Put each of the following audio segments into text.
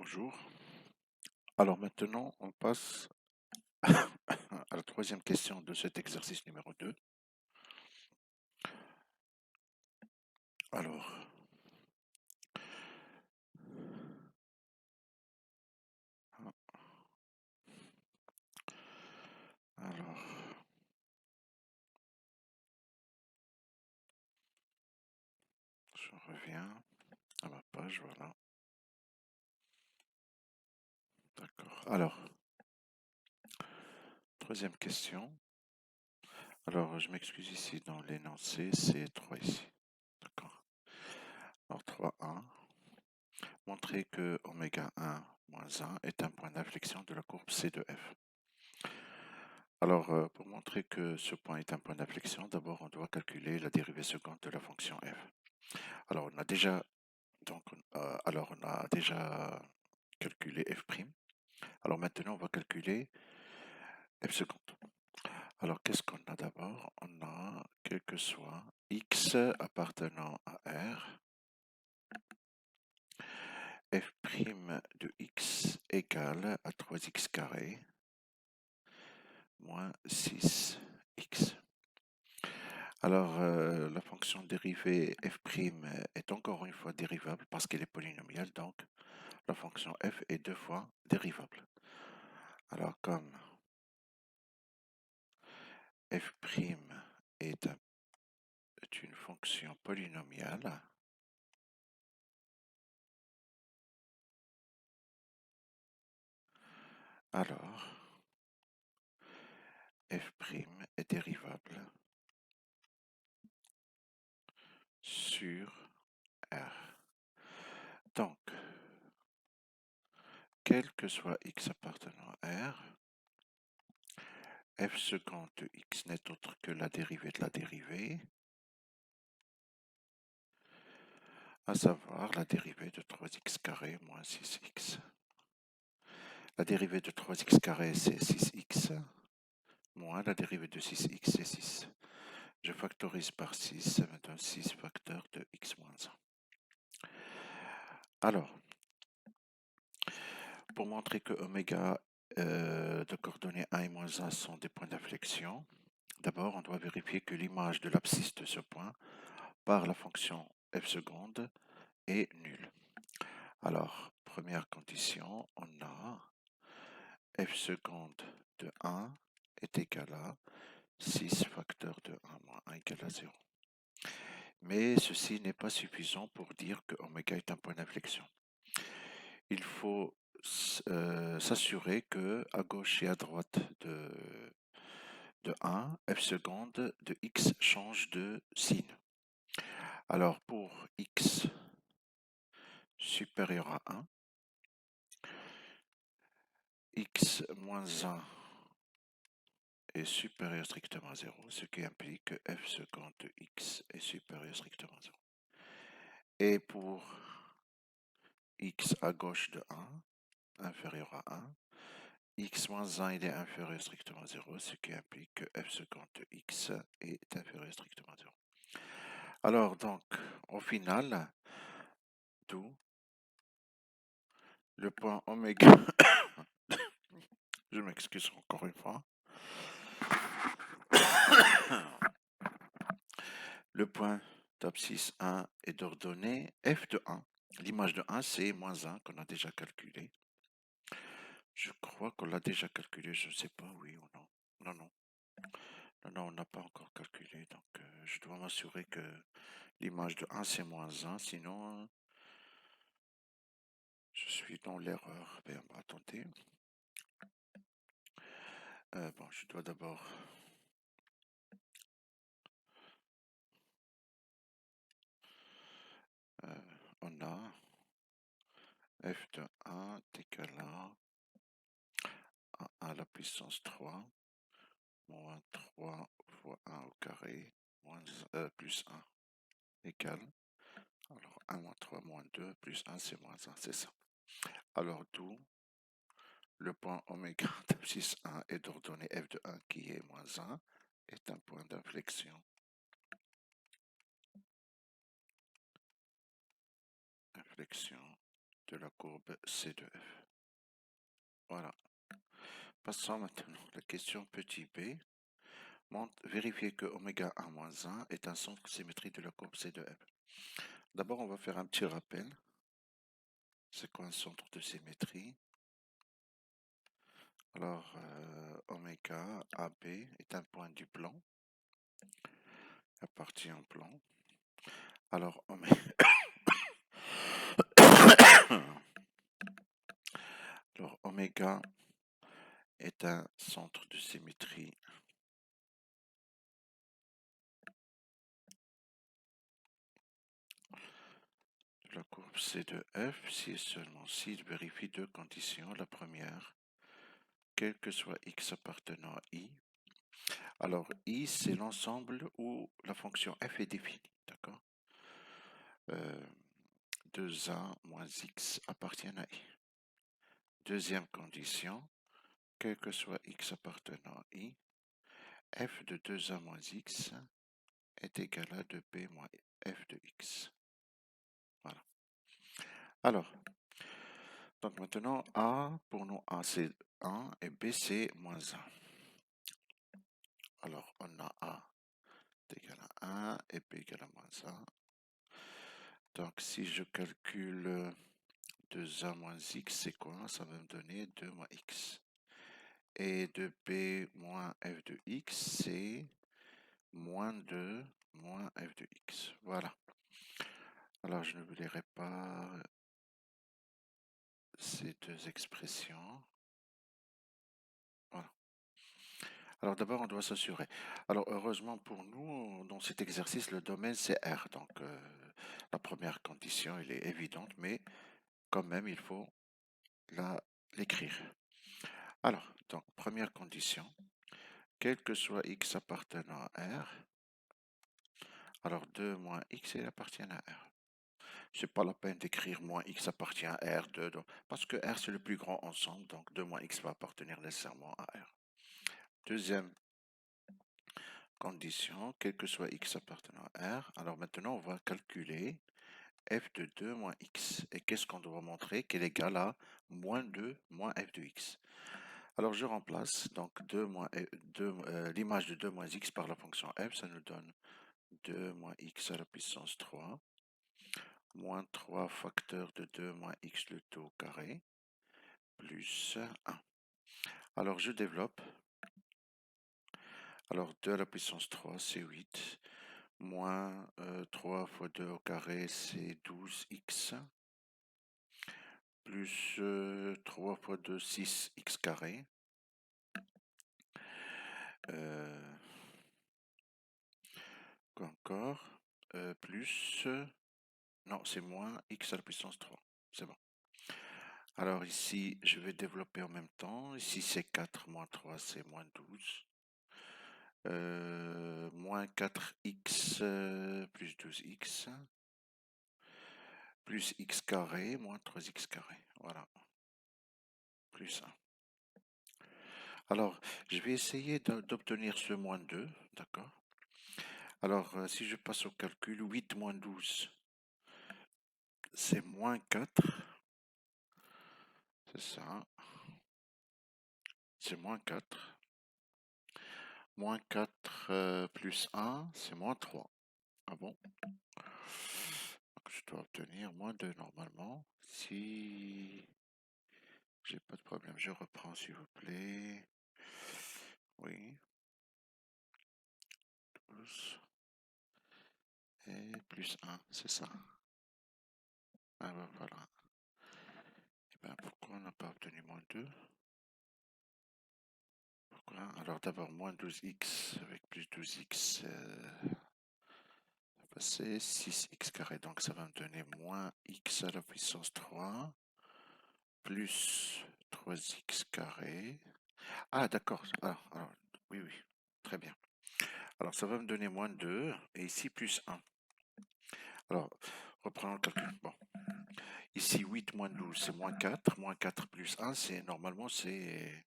Bonjour. Alors maintenant, on passe à la troisième question de cet exercice numéro 2. Alors, alors, je reviens à ma page, voilà. D'accord. Alors, troisième question. Alors, je m'excuse ici dans l'énoncé, c'est 3 ici. D'accord. Alors, 3.1. Montrer que oméga 1 moins 1 est un point d'inflexion de la courbe C de F. Alors, pour montrer que ce point est un point d'inflexion, d'abord on doit calculer la dérivée seconde de la fonction f. Alors, on a déjà calculé f'. Alors maintenant, on va calculer f seconde. Alors, qu'est-ce qu'on a d'abord? On a, quel que soit x appartenant à R, f' de x égale à 3x carré moins 6x. Alors, la fonction dérivée f' est encore une fois dérivable parce qu'elle est polynomiale, donc la fonction f est deux fois dérivable. Alors, comme f' est une fonction polynomiale, alors f' est dérivable sur R. Donc, quel que soit x appartenant à R, f seconde de x n'est autre que la dérivée de la dérivée, à savoir la dérivée de 3x carré moins 6x. La dérivée de 3x carré, c'est 6x, moins la dérivée de 6x, c'est 6. Je factorise par 6, ça me donne 6 facteurs de x moins 1. Alors, pour montrer que oméga de coordonnées 1 et moins 1 sont des points d'inflexion, d'abord on doit vérifier que l'image de l'abscisse de ce point par la fonction f seconde est nulle. Alors, première condition, on a f seconde de 1 est égal à 6 facteurs de 1 moins 1 égale à 0. Mais ceci n'est pas suffisant pour dire que oméga est un point d'inflexion. Il faut s'assurer que à gauche et à droite de 1, f seconde de x change de signe. Alors pour x supérieur à 1, x moins 1 est supérieur strictement à 0, ce qui implique que f seconde de x est supérieur strictement à 0. Et pour x à gauche de 1, inférieur à 1, x moins 1 il est inférieur strictement à 0, ce qui implique que f seconde de x est inférieur strictement à 0. Alors donc, au final, d'où le point oméga, je m'excuse encore une fois, le point d'abscisse 1 est d'ordonnée f de 1. L'image de 1, c'est moins 1 qu'on a déjà calculé. Je crois qu'on l'a déjà calculé, je ne sais pas, oui ou non. Non, non. Non, non, on n'a pas encore calculé, donc je dois m'assurer que l'image de 1, c'est moins 1, sinon je suis dans l'erreur. Ben, attendez. Bon, je dois d'abord... on a f de 1 est égal à 1 à la puissance 3, moins 3 fois 1 au carré, plus 1 égale. Alors 1 moins 3 moins 2 plus 1 c'est moins 1, c'est ça. Alors d'où le point oméga d'abscisse 1 est d'ordonnée f de 1 qui est moins 1 est un point d'inflexion. Inflexion de la courbe C de F. Voilà. Passons maintenant à la question petit b. Vérifier que oméga 1 moins 1 est un centre de symétrie de la courbe C de F. D'abord, on va faire un petit rappel. C'est quoi un centre de symétrie? Alors, oméga AB est un point du plan, appartient au plan. Alors, alors, oméga est un centre de symétrie de la courbe C de F si et seulement si il vérifie deux conditions. La première, quel que soit x appartenant à I. Alors, I, c'est l'ensemble où la fonction f est définie, d'accord? 2a moins x appartiennent à I. Deuxième condition, quel que soit x appartenant à I, f de 2a moins x est égal à 2b moins f de x. Voilà. Alors, donc maintenant, A, pour nous, A c'est 1 et B c'est moins 1. Alors, on a A est égal à 1 et B égal à moins 1. Donc, si je calcule 2a moins x, c'est quoi? Ça va me donner 2 moins x. Et 2b moins f de x, c'est moins 2 moins f de x. Voilà. Alors, je ne vous lirai pas ces deux expressions. Voilà. Alors d'abord, on doit s'assurer. Alors heureusement pour nous, dans cet exercice, le domaine c'est R. Donc la première condition, elle est évidente, mais quand même, il faut l'écrire. Alors, donc première condition, quel que soit x appartenant à R, alors 2 moins x, il appartient à R. C'est pas la peine d'écrire moins x appartient à R, 2, parce que R c'est le plus grand ensemble, donc 2 moins x va appartenir nécessairement à R. Deuxième condition, quel que soit x appartenant à R. Alors maintenant, on va calculer f de 2 moins x. Et qu'est-ce qu'on doit montrer? Qu'elle est égale à moins 2 moins f de x. Alors je remplace donc 2 moins l'image de 2 moins x par la fonction f. Ça nous donne 2 moins x à la puissance 3 moins 3 facteur de 2 moins x le tout au carré plus 1. Alors je développe. Alors 2 à la puissance 3, c'est 8. Moins 3 fois 2 au carré, c'est 12x. Plus 3 fois 2, 6x carré. Quoi encore? Plus... non, c'est moins x à la puissance 3. C'est bon. Alors ici, je vais développer en même temps. Ici, c'est 4 moins 3, c'est moins 12. Moins 4x plus 12x. Plus x carré, moins 3x carré. Voilà. Plus 1. Alors, je vais essayer d'obtenir ce moins 2, d'accord? Alors, si je passe au calcul, 8 moins 12, c'est moins 4. C'est ça. C'est moins 4. Moins 4 plus 1, c'est moins 3. Ah bon? Donc, je dois obtenir moins 2 normalement. Si j'ai pas de problème, je reprends s'il vous plaît. Oui. 12. Et plus 1, c'est ça. Ah ben voilà. Et ben pourquoi on n'a pas obtenu moins 2? Pourquoi? Alors d'abord moins 12x avec plus 12x, c'est 6x carré. Donc ça va me donner moins x à la puissance 3 plus 3x carré. Ah d'accord. Alors, oui, oui. Très bien. Alors ça va me donner moins 2 et ici plus 1. Alors, reprenons le calcul. Bon. Ici 8 moins 12, c'est moins 4. Moins 4 plus 1, c'est normalement c'est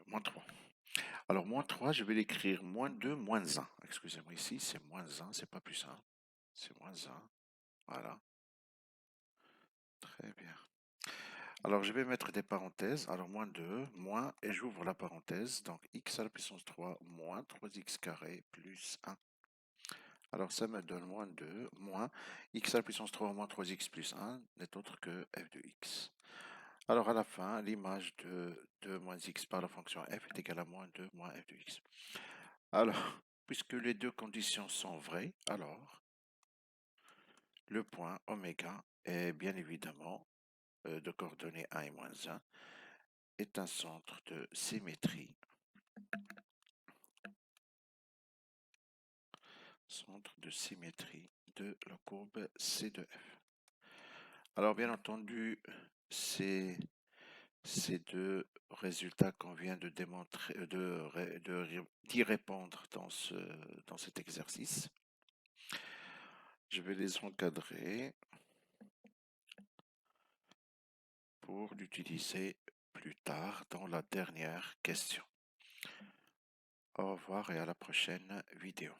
moins 3. Alors, moins 3, je vais l'écrire moins 2, moins 1. Excusez-moi, ici, c'est moins 1, c'est pas plus 1. C'est moins 1. Voilà. Très bien. Alors, je vais mettre des parenthèses. Alors, moins 2, moins, et j'ouvre la parenthèse. Donc, x à la puissance 3 moins 3x carré plus 1. Alors, ça me donne moins 2, moins x à la puissance 3 moins 3x plus 1 n'est autre que f de x. Alors, à la fin, l'image de 2 moins x par la fonction f est égale à moins 2 moins f de x. Alors, puisque les deux conditions sont vraies, alors le point oméga est bien évidemment de coordonnées 1 et moins 1 est un centre de symétrie. Centre de symétrie de la courbe C de F. Alors, bien entendu, ces deux résultats qu'on vient de démontrer, d'y répondre dans cet exercice. Je vais les encadrer pour l'utiliser plus tard dans la dernière question. Au revoir et à la prochaine vidéo.